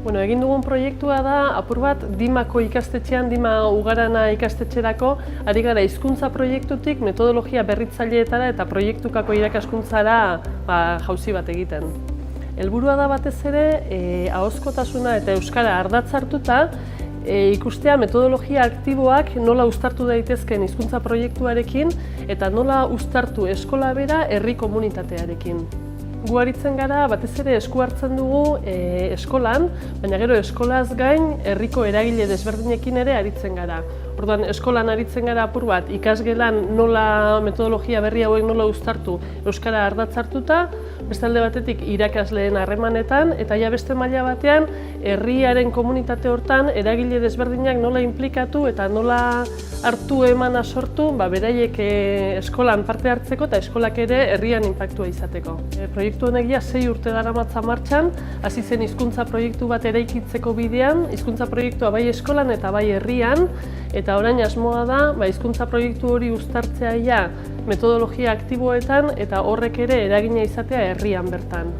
Egin dugun proiektua da, apur bat, Dimako ikastetxean, Dima Ugarana ikastetxerako, ari gara hizkuntza proiektutik metodologia berritzaileetara eta proiektukako irakaskuntzara jauzi bat egiten. Helburua da batez ere, ahozkotasuna eta euskara ardatz hartuta, ikustea metodologia aktiboak nola uztartu daitezkeen hizkuntza proiektuarekin eta nola uztartu eskola bera herri komunitatearekin. Gu aritzen gara, batez ere esku hartzen dugu eskolan, baina gero eskolaz gain herriko eragile desberdinekin ere aritzen gara. Orduan, eskolan aritzen gara apur bat, ikasgelan nola metodologia berri hauek nola uztartu euskara ardatz hartuta, beste alde batetik irakasleen harremanetan, eta ja beste maila batean herriaren komunitate hortan eragile desberdinak nola inplikatu eta nola hartu emana sortu beraiek eskolan parte hartzeko eta eskolak ere herrian inpaktua izateko. Proiektu honek ja 6 urte daramatza martxan, hasi zen hizkuntza proiektu bat eraikitzeko bidean, hizkuntza proiektua bai eskolan eta bai herrian, eta orain asmoa da hizkuntza proiektu hori uztartzea ja metodologia aktiboetan eta horrek ere eragina izatea herrian bertan.